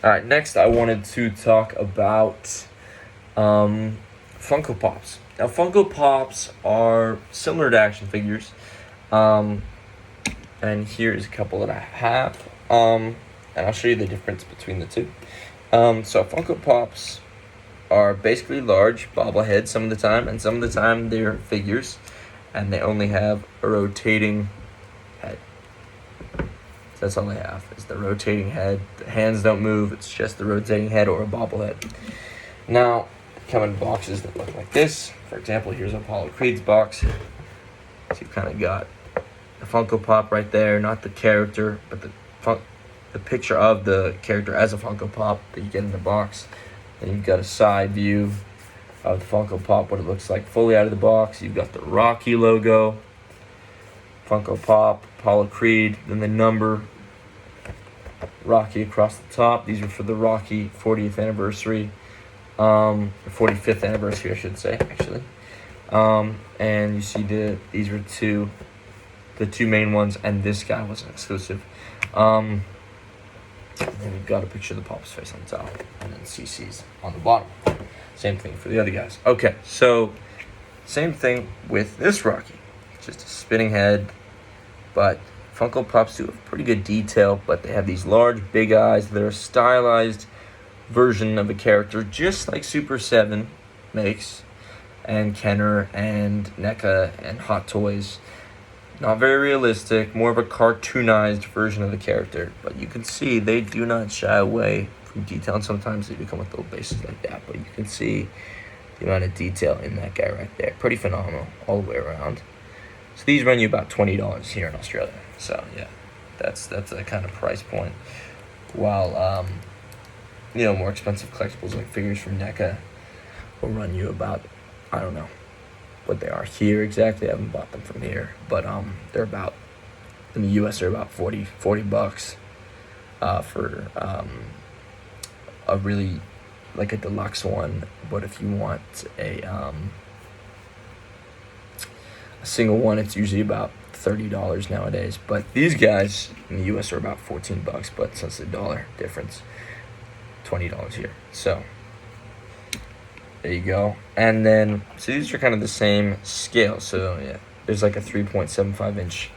Alright, next I wanted to talk about Funko Pops. Now, Funko Pops are similar to action figures, and here's a couple that I have, and I'll show you the difference between the two. So Funko Pops are basically large bobbleheads some of the time, and some of the time they're figures, and they only have a rotating head. So that's all they have, is the rotating head. The hands don't move, it's just the rotating head or a bobblehead. Now, they come in boxes that look like this. For example, here's Apollo Creed's box. So you've kind of got the Funko Pop right there, not the character, but the picture of the character as a Funko Pop that you get in the box. Then you've got a side view of the Funko Pop, what it looks like fully out of the box. You've got the Rocky logo, Funko Pop, Apollo Creed, then the number Rocky across the top. These are for the Rocky 40th anniversary, 45th anniversary, I should say, actually. And you see these were the two main ones, and this guy was an exclusive. And then we've got a picture of the Pop's face on the top, and then CC's on the bottom. Same thing for the other guys. Okay, so same thing with this Rocky. Just a spinning head, but Funko Pops do a pretty good detail, but they have these large, big eyes. They're a stylized version of a character, just like Super 7 makes, and Kenner, and NECA, and Hot Toys. Not very realistic, more of a cartoonized version of the character, but you can see they do not shy away from detail, and sometimes they do come with little bases like that, but you can see the amount of detail in that guy right there. Pretty phenomenal all the way around. So these run you about $20 here in Australia. So yeah, that's a kind of price point. While more expensive collectibles like figures from NECA will run you about, I don't know what they are here exactly. I haven't bought them from here, but they're about, in the US, they're about $40 for a really, like a deluxe one. But if you want a single one, it's usually about $30 nowadays. But these guys in the US are about $14, but since the dollar difference, $20 here. So there you go. And then, so these are kind of the same scale. So yeah, there's like a 3.75 inch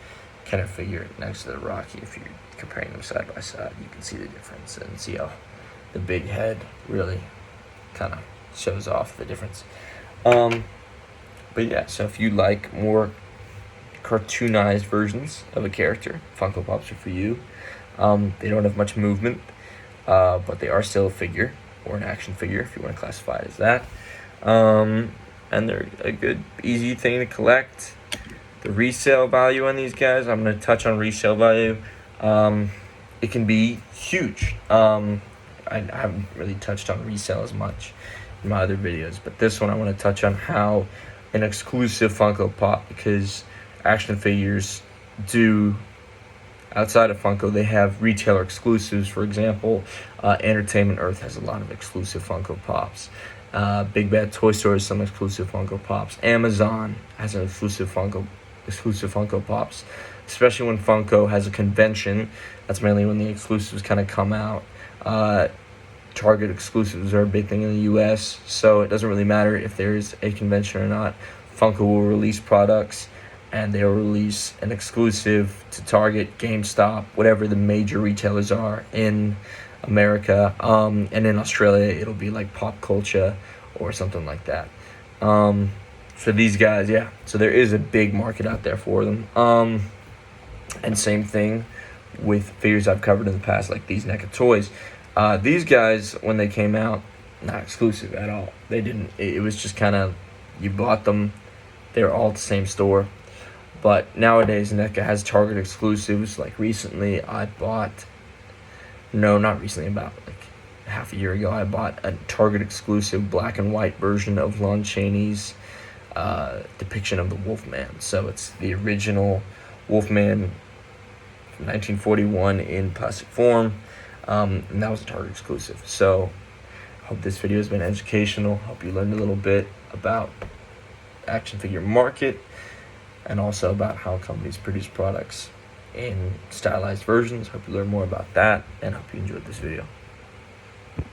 kind of figure next to the Rocky. If you're comparing them side by side, you can see the difference and see how the big head really kind of shows off the difference. But yeah, so if you like more cartoonized versions of a character, Funko Pops are for you. They don't have much movement, but they are still a figure, or an action figure if you want to classify it as that. And they're a good, easy thing to collect. The resale value on these guys, I'm going to touch on resale value. It can be huge. I haven't really touched on resale as much in my other videos, but this one I want to touch on how an exclusive Funko Pop, because action figures do, outside of Funko, they have retailer exclusives. For example, Entertainment Earth has a lot of exclusive Funko Pops. Big Bad Toy Store has some exclusive Funko Pops. Amazon has an exclusive Funko Pops, especially when Funko has a convention. That's mainly when the exclusives kind of come out. Target exclusives are a big thing in the US, so it doesn't really matter if there's a convention or not. Funko will release products, and they'll release an exclusive to Target, GameStop, whatever the major retailers are in America. And in Australia, it'll be like Pop Culture or something like that. For these guys, yeah. So there is a big market out there for them. And same thing with figures I've covered in the past, like these NECA toys. These guys, when they came out, not exclusive at all. They didn't. It was just kind of, you bought them. They were all at the same store. But nowadays, NECA has Target exclusives. Like recently, about like half a year ago, I bought a Target exclusive black and white version of Lon Chaney's depiction of the Wolfman. So it's the original Wolfman from 1941 in plastic form. And that was a Target exclusive. So I hope this video has been educational. Hope you learned a little bit about the action figure market, and also about how companies produce products in stylized versions. Hope you learn more about that, and hope you enjoyed this video.